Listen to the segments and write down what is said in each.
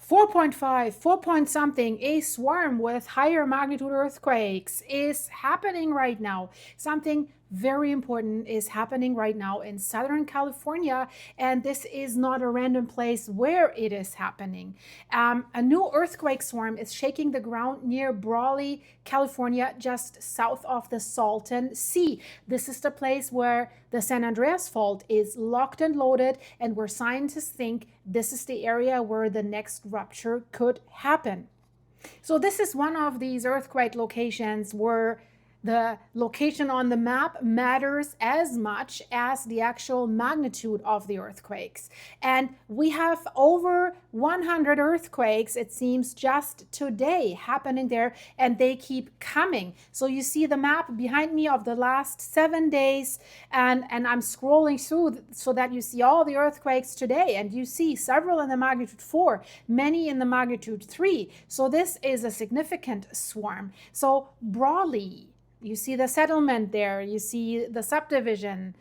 4.5, 4 point something, a swarm with higher magnitude earthquakes is happening right now. Something very important is happening right now in Southern California, and this is not a random place where it is happening. A new earthquake swarm is shaking the ground near Brawley, California, just south of the Salton Sea. This is the place where the San Andreas Fault is locked and loaded, and where scientists think this is the area where the next rupture could happen. So this is one of these earthquake locations where the location on the map matters as much as the actual magnitude of the earthquakes. And we have over 100 earthquakes, it seems, just today happening there, and they keep coming. So you see the map behind me of the last 7 days, and I'm scrolling through so that you see all the earthquakes today, and you see several in the magnitude 4, many in the magnitude 3. So this is a significant swarm. So Brawley, you see the settlement there, you see the subdivision.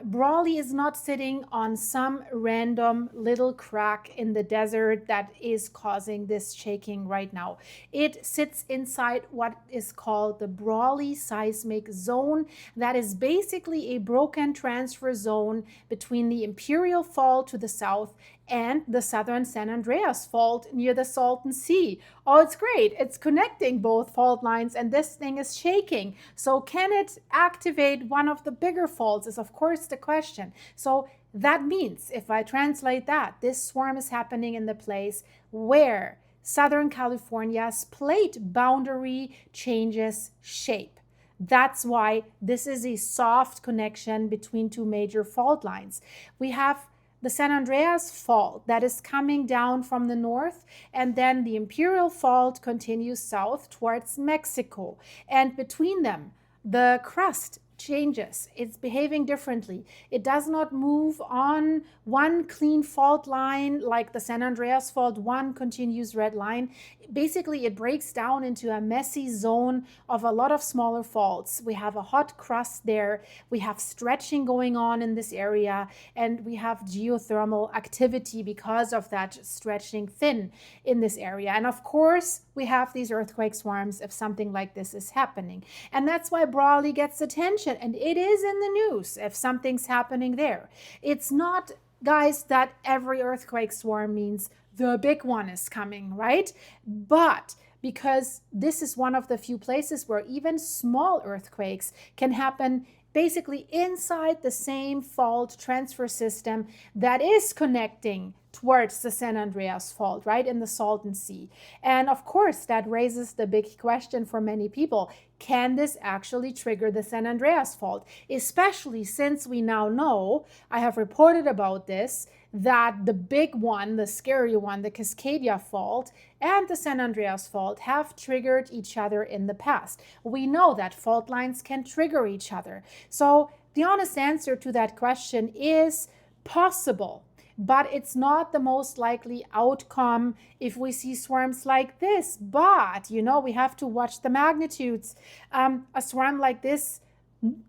Brawley is not sitting on some random little crack in the desert that is causing this shaking right now. It sits inside what is called the Brawley Seismic Zone. That is basically a broken transfer zone between the Imperial Fault to the south and the southern San Andreas Fault near the Salton Sea. Oh, it's great. It's connecting both fault lines, and this thing is shaking. So can it activate one of the bigger faults is, of course, the question. So that means, if I translate that, this swarm is happening in the place where Southern California's plate boundary changes shape. That's why this is a soft connection between two major fault lines. We have the San Andreas Fault that is coming down from the north, and then the Imperial Fault continues south towards Mexico. And between them, the crust changes. It's behaving differently. It does not move on one clean fault line like the San Andreas Fault, one continuous red line. Basically, it breaks down into a messy zone of a lot of smaller faults. We have a hot crust there. We have stretching going on in this area, and we have geothermal activity because of that stretching thin in this area. And of course, we have these earthquake swarms if something like this is happening. And that's why Brawley gets attention, and it is in the news if something's happening there. It's not, guys, that every earthquake swarm means the big one is coming, right? But because this is one of the few places where even small earthquakes can happen basically inside the same fault transfer system that is connecting towards the San Andreas Fault, right, in the Salton Sea. And of course, that raises the big question for many people. Can this actually trigger the San Andreas Fault? Especially since we now know, I have reported about this, that the big one, the scary one, the Cascadia Fault and the San Andreas Fault have triggered each other in the past. We know that fault lines can trigger each other. So the honest answer to that question is possible, but it's not the most likely outcome if we see swarms like this. But, you know, we have to watch the magnitudes. A swarm like this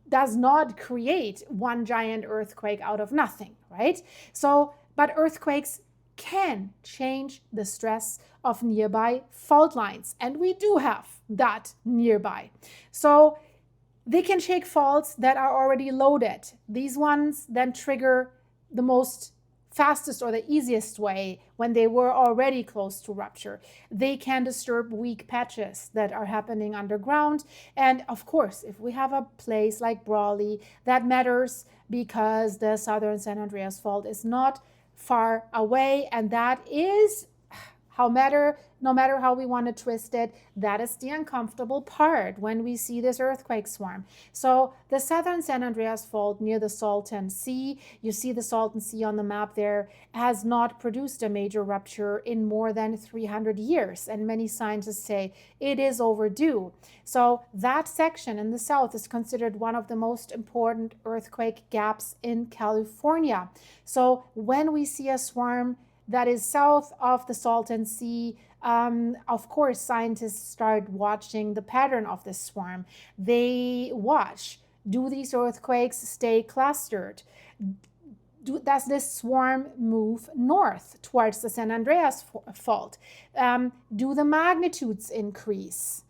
does not create one giant earthquake out of nothing, right? So, but earthquakes can change the stress of nearby fault lines, and we do have that nearby. So they can shake faults that are already loaded. These ones then trigger the most fastest or the easiest way when they were already close to rupture. They can disturb weak patches that are happening underground. And of course, if we have a place like Brawley, that matters because the southern San Andreas Fault is not far away, and that is no matter how we want to twist it, that is the uncomfortable part when we see this earthquake swarm. So the southern San Andreas Fault near the Salton Sea, you see the Salton Sea on the map there, has not produced a major rupture in more than 300 years. And many scientists say it is overdue. So that section in the south is considered one of the most important earthquake gaps in California. So when we see a swarm that is south of the Salton Sea, of course, scientists start watching the pattern of this swarm. They watch, do these earthquakes stay clustered? does this swarm move north towards the San Andreas Fault? Do the magnitudes increase?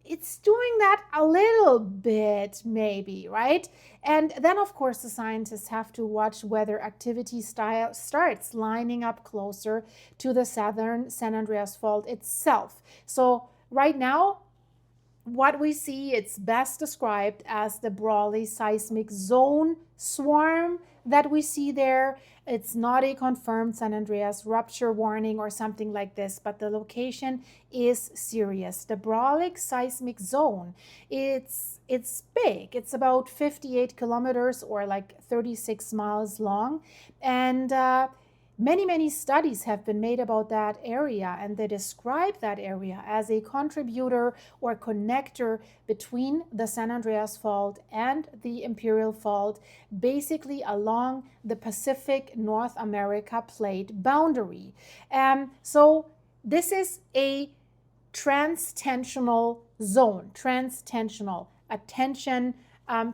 It's doing that a little bit, maybe, right? And then, of course, the scientists have to watch whether activity starts lining up closer to the southern San Andreas Fault itself. So right now, what we see, it's best described as the Brawley Seismic Zone swarm that we see there. It's not a confirmed San Andreas rupture warning or something like this, but the location is serious. The Brawley Seismic Zone, it's big. It's about 58 kilometers or like 36 miles long. And many studies have been made about that area, and they describe that area as a contributor or connector between the San Andreas Fault and the Imperial Fault, basically along the Pacific North America plate boundary. So this is a transtensional zone, attention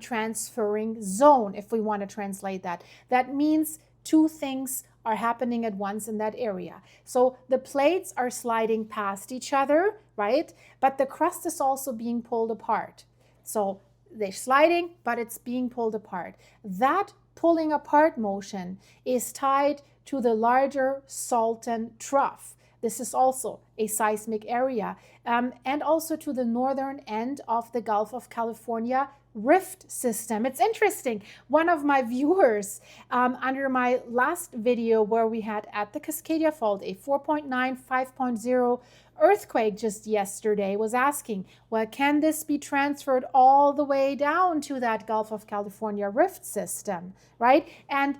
transferring zone, if we want to translate that. That means two things are happening at once in that area. So the plates are sliding past each other, right? But the crust is also being pulled apart. So they're sliding, but it's being pulled apart. That pulling apart motion is tied to the larger Salton Trough. This is also a seismic area, and also to the northern end of the Gulf of California rift system. It's interesting. One of my viewers under my last video where we had at the Cascadia Fault a 4.9, 5.0 earthquake just yesterday was asking, well, can this be transferred all the way down to that Gulf of California rift system, right? And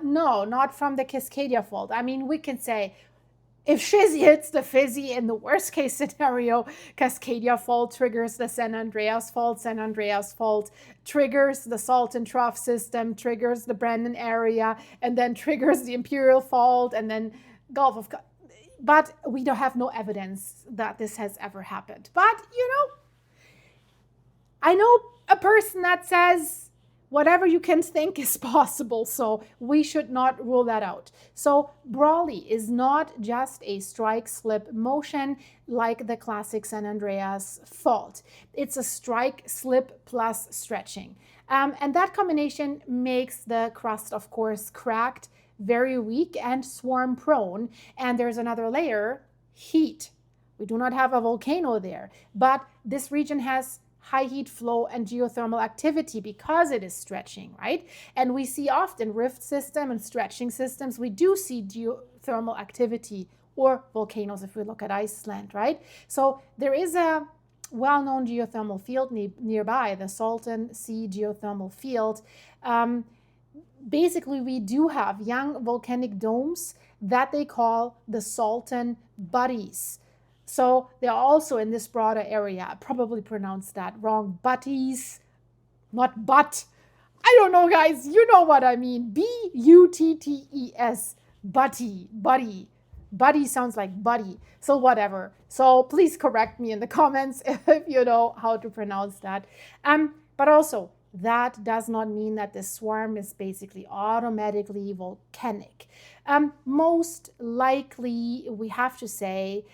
no, not from the Cascadia Fault. I mean, we can say, if Shizzy hits the Fizzy in the worst case scenario, Cascadia Fault triggers the San Andreas Fault, San Andreas Fault triggers the Salton Trough system, triggers the Brandon area, and then triggers the Imperial Fault, and then Gulf of... But we don't have no evidence that this has ever happened. But, you know, I know a person that says whatever you can think is possible, so we should not rule that out. So Brawley is not just a strike-slip motion like the classic San Andreas Fault. It's a strike-slip plus stretching. And that combination makes the crust, of course, cracked, very weak, and swarm-prone. And there's another layer, heat. We do not have a volcano there, but this region has high heat flow and geothermal activity because it is stretching, right? And we see often rift system and stretching systems, we do see geothermal activity or volcanoes if we look at Iceland, right? So there is a well-known geothermal field nearby, the Salton Sea geothermal field. Basically, we do have young volcanic domes that they call the Salton Buddies. So they're also in this broader area. I probably pronounced that wrong. Butties, not butt. I don't know, guys. You know what I mean. B-U-T-T-E-S. Buddy. Buddy sounds like buddy. So whatever. So please correct me in the comments if you know how to pronounce that. But also, that does not mean that the swarm is basically automatically volcanic. Most likely, we have to say,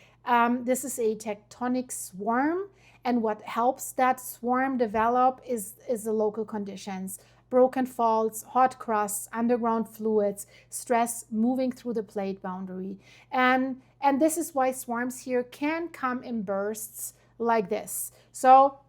this is a tectonic swarm, and what helps that swarm develop is the local conditions. Broken faults, hot crusts, underground fluids, stress moving through the plate boundary. And this is why swarms here can come in bursts like this. So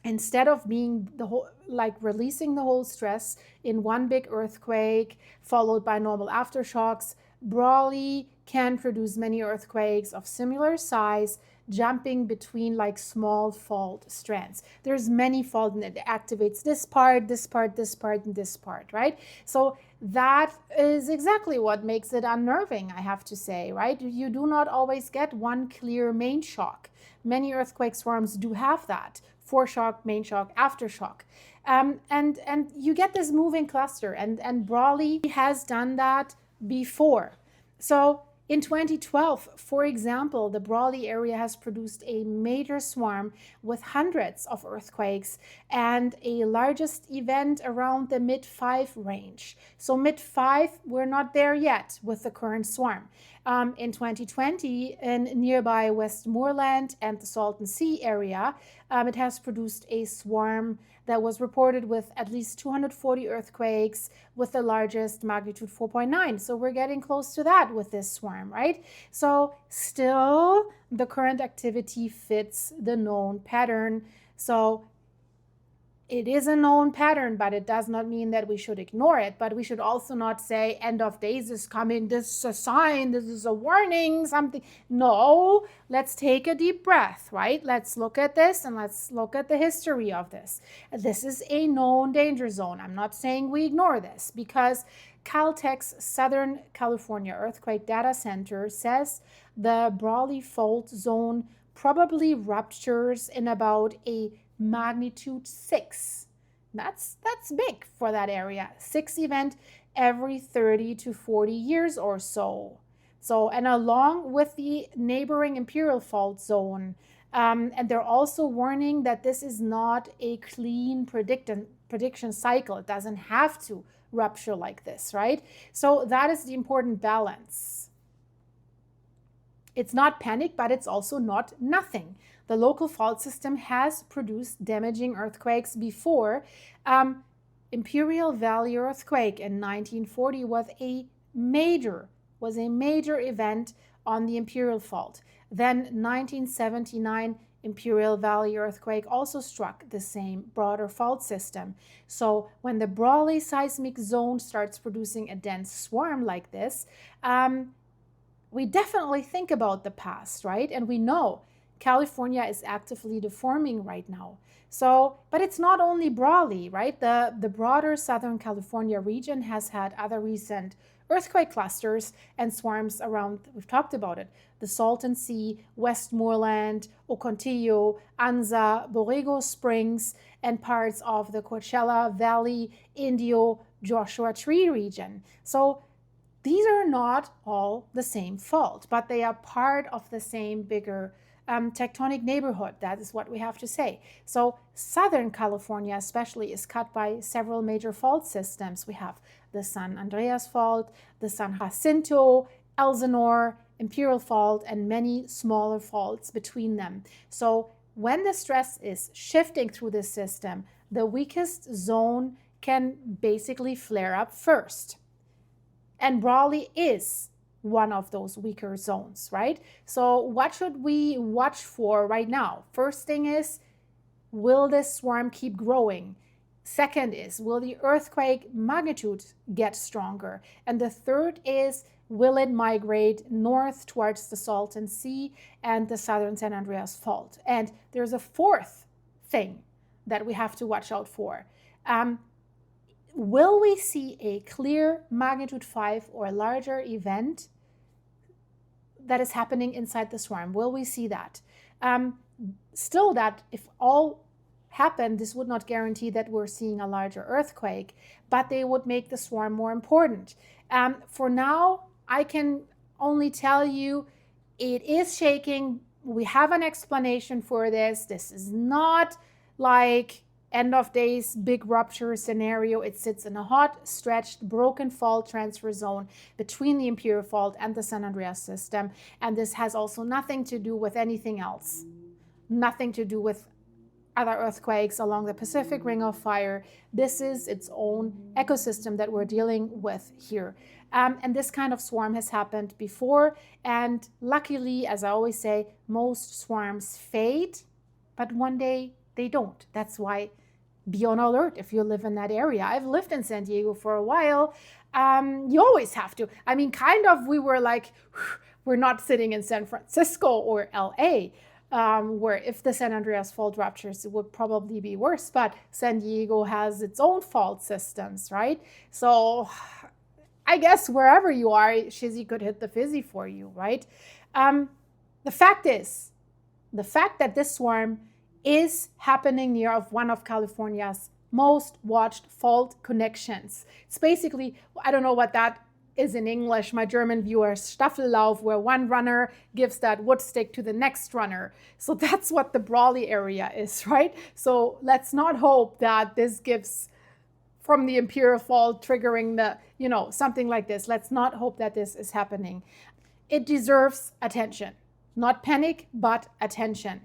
instead of being the whole, like releasing the whole stress in one big earthquake followed by normal aftershocks, Brawley can produce many earthquakes of similar size, jumping between like small fault strands. There's many fault and it activates this part, this part, this part, and this part, right? So that is exactly what makes it unnerving, I have to say, right? You do not always get one clear main shock. Many earthquake swarms do have that. Foreshock, main shock, aftershock. And you get this moving cluster, and Brawley has done that before. So In 2012, for example, the Brawley area has produced a major swarm with hundreds of earthquakes and a largest event around the mid 5 range. So, mid 5, we're not there yet with the current swarm. In 2020, in nearby Westmorland and the Salton Sea area, it has produced a swarm that was reported with at least 240 earthquakes with the largest magnitude 4.9. So we're getting close to that with this swarm, right? So still the current activity fits the known pattern. So it is a known pattern, but it does not mean that we should ignore it. But we should also not say end of days is coming, this is a sign, this is a warning, something. No, let's take a deep breath, right? Let's look at this and let's look at the history of this. This is a known danger zone. I'm not saying we ignore this, because Caltech's Southern California Earthquake Data Center says the Brawley Fault zone probably ruptures in about a magnitude 6. That's big for that area. 6 event every 30 to 40 years or so. So, and along with the neighboring Imperial Fault zone, and they're also warning that this is not a clean prediction cycle. It doesn't have to rupture like this, right? So that is the important balance. It's not panic, but it's also not nothing. The local fault system has produced damaging earthquakes before. Imperial Valley earthquake in 1940 was a major event on the Imperial Fault. Then 1979 Imperial Valley earthquake also struck the same broader fault system. So when the Brawley Seismic Zone starts producing a dense swarm like this, we definitely think about the past, right? And we know California is actively deforming right now. So, but it's not only Brawley, right? The broader Southern California region has had other recent earthquake clusters and swarms around, we've talked about it, the Salton Sea, Westmorland, Ocotillo, Anza, Borrego Springs, and parts of the Coachella Valley, Indio, Joshua Tree region. So these are not all the same fault, but they are part of the same bigger tectonic neighborhood. That is what we have to say. So Southern California especially is cut by several major fault systems. We have the San Andreas Fault, the San Jacinto, Elsinore, Imperial Fault, and many smaller faults between them. So when the stress is shifting through the system, the weakest zone can basically flare up first. And Brawley is one of those weaker zones, right? So what should we watch for right now? First thing is, will this swarm keep growing? Second is, will the earthquake magnitude get stronger? And the third is, will it migrate north towards the Salton Sea and the Southern San Andreas Fault? And there's a fourth thing that we have to watch out for. Will we see a clear magnitude 5 or larger event that is happening inside the swarm? Will we see that? Still, that if all happened, this would not guarantee that we're seeing a larger earthquake, but they would make the swarm more important. For now, I can only tell you it is shaking. We have an explanation for this. This is not like end of days big rupture scenario. It sits in a hot, stretched, broken fault transfer zone between the Imperial Fault and the San Andreas system. And this has also nothing to do with anything else. Nothing to do with other earthquakes along the Pacific Ring of Fire. This is its own ecosystem that we're dealing with here. And this kind of swarm has happened before. And luckily, as I always say, most swarms fade, but one day they don't. That's why be on alert if you live in that area. I've lived in San Diego for a while. You always have to. I mean, kind of, we were like, we're not sitting in San Francisco or LA, where if the San Andreas Fault ruptures, it would probably be worse. But San Diego has its own fault systems, right? So I guess wherever you are, Shizzy could hit the fizzy for you, right? The fact that this swarm is happening near one of California's most watched fault connections. It's basically, I don't know what that is in English, my German viewers, Staffellauf, where one runner gives that wood stick to the next runner. So that's what the Brawley area is, right? So let's not hope that this gives from the Imperial Fault triggering the, something like this. Let's not hope that this is happening. It deserves attention. Not panic, but attention.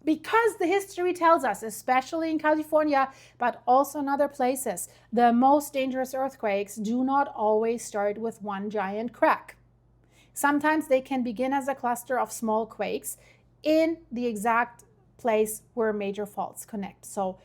Because the history tells us, especially in California, but also in other places, the most dangerous earthquakes do not always start with one giant crack. Sometimes they can begin as a cluster of small quakes in the exact place where major faults connect. So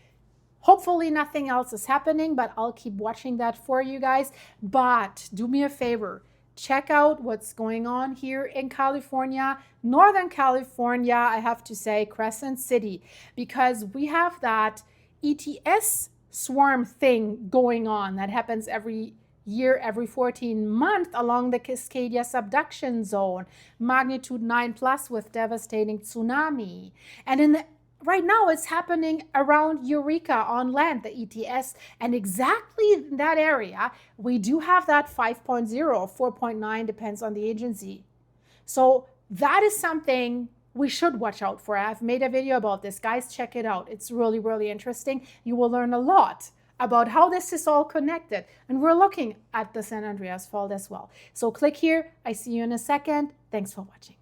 hopefully nothing else is happening, but I'll keep watching that for you guys. But do me a favor. Check out what's going on here in California, Northern California, I have to say, Crescent City, because we have that ETS swarm thing going on that happens every year, every 14 months along the Cascadia subduction zone, magnitude 9+ with devastating tsunami. And right now, it's happening around Eureka on land, the ETS, and exactly in that area, we do have that 5.0 or 4.9, depends on the agency. So that is something we should watch out for. I've made a video about this. Guys, check it out. It's really, really interesting. You will learn a lot about how this is all connected. And we're looking at the San Andreas Fault as well. So click here. I see you in a second. Thanks for watching.